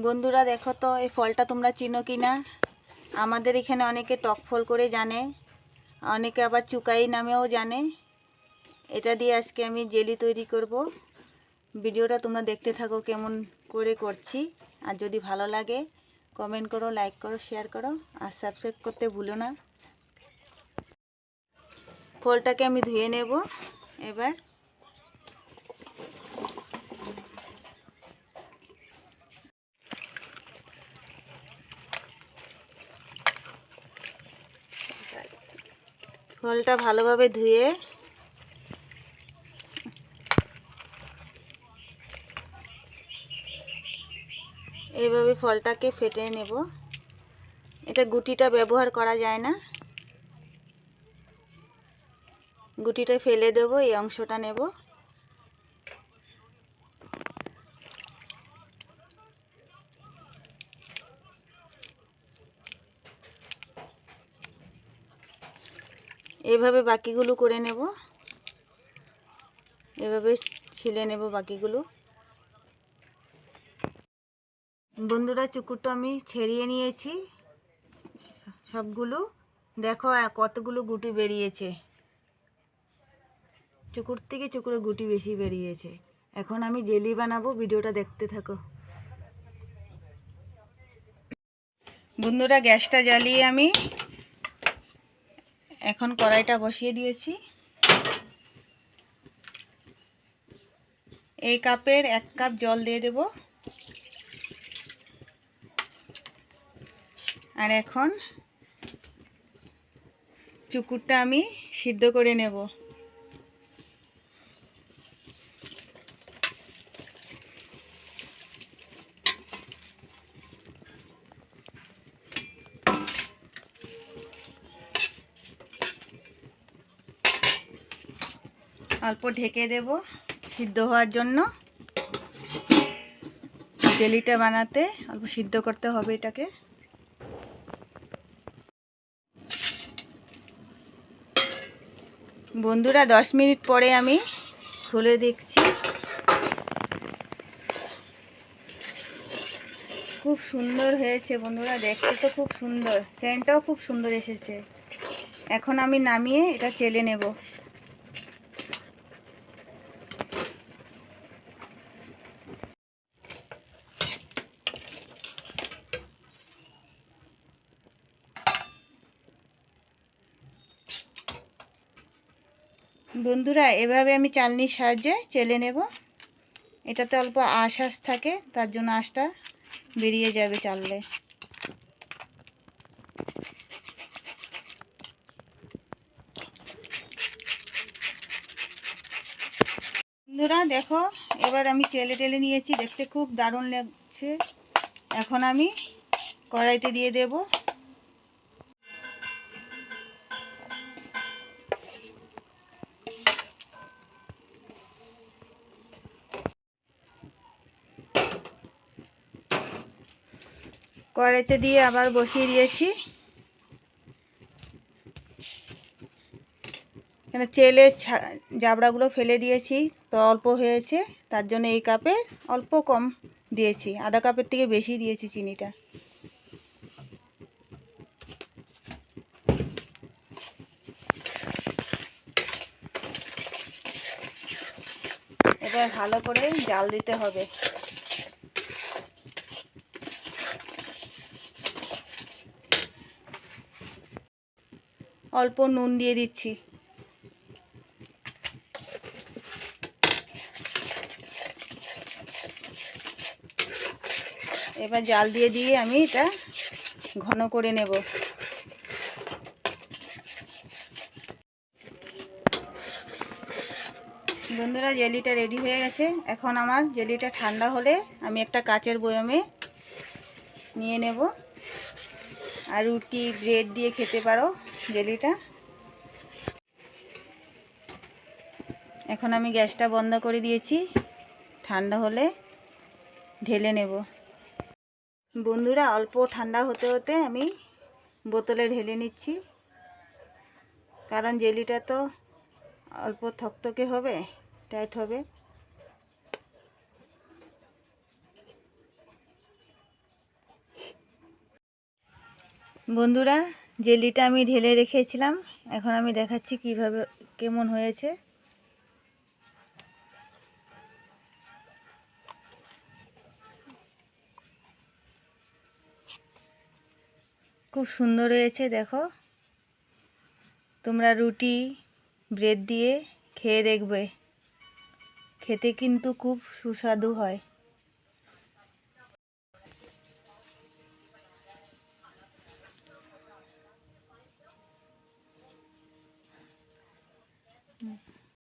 বন্ধুরা দেখো তো এই ফলটা তোমরা চিনো কি না। আমাদের এখানে অনেকে টক ফল করে জানে, অনেকে আবার চুকাই নামেও জানে। এটা দিয়ে আজকে আমি জেলি তৈরি করব। ভিডিওটা তোমরা দেখতে থাকো কেমন করে করছি। আর যদি ভালো লাগে কমেন্ট করো, লাইক করো, শেয়ার করো আর সাবস্ক্রাইব করতে ভুলো না। ফলটাকে আমি ধুয়ে নেব। এবার ফলটা ভালোভাবে ধুয়ে এইভাবে ফলটাকে ফেটে নেব। এটা গুটিটা ব্যবহার করা যায় না, গুটিটা ফেলে দেব, এই অংশটা নেব। এইভাবে বাকিগুলো করে নেব, এভাবে ছিলে নেব বাকিগুলো। বন্ধুরা চুকুরটা আমি ছেড়িয়ে নিয়েছি সবগুলো। দেখো কতগুলো গুটি বেরিয়েছে, চুকুর থেকে চুকুরে গুটি বেশি বেরিয়েছে। এখন আমি জেলি বানাবো, ভিডিওটা দেখতে থাকো। বন্ধুরা গ্যাসটা জ্বালিয়ে আমি এখন কড়াইটা বসিয়ে দিয়েছি। এই কাপের 1 কাপ জল দিয়ে দেব। আর এখন চুকুরটা আমি সিদ্ধ করে নেব। অল্প ঢেকে দেব সিদ্ধ হওয়ার জন্য। জেলিটা বানাতে অল্প সিদ্ধ করতে হবে এটাকে। বন্ধুরা 10 মিনিট পরে আমি খুলে দেখছি। খুব সুন্দর হয়েছে বন্ধুরা, দেখতে তো খুব সুন্দর, সেন্টটাও খুব সুন্দর এসেছে। এখন আমি নামিয়ে এটা চেলে নেব। বন্ধুরা এভাবে আমি চালনির সাহায্যে চেলে নেব। এটাতে অল্প আঁশ থাকে, তার জন্য আঁশটা বেরিয়ে যাবে চাললে। বন্ধুরা দেখো এবার আমি চেলে নিয়েছি, দেখতে খুব দারুণ লাগছে। এখন আমি কড়াইতে দিয়ে দেব। কড়াইতে দিয়ে আবার বসিয়ে দিয়েছি। এখানে চেলে জাবড়াগুলো ফেলে দিয়েছি, তো অল্প হয়েছে, তার জন্য এই কাপে অল্প কম দিয়েছি, আধা কাপের থেকে বেশি দিয়েছি চিনিটা। এবার ভালো করে জাল দিতে হবে। অল্প নুন দিয়ে দিচ্ছি। এবার জাল দিয়ে আমি এটা ঘন করে নেব। বন্ধুরা জেলিটা রেডি হয়ে গেছে। এখন আমার জেলিটা ঠান্ডা হলে আমি একটা কাচের বয়ামে নিয়ে নেব। আর রুটি ব্রেড দিয়ে খেতে পারো জেলিটা। এখন আমি গ্যাসটা বন্ধ করে দিয়েছি, ঠান্ডা হলে ঢেলে নেব। বন্ধুরা অল্প ঠান্ডা হতে হতে আমি বোতলে ঢেলে নিচ্ছি, কারণ জেলিটা তো অল্প থকথকে হবে, টাইট হবে। বন্ধুরা, জেলিটা আমি ঢেলে রেখেছিলাম, এখন আমি দেখাচ্ছি কিভাবে কেমন হয়েছে। খুব সুন্দর হয়েছে, দেখো। তোমরা রুটি ব্রেড দিয়ে খেয়ে দেখবে, খেতে কিন্তু খুব সুস্বাদু হয়।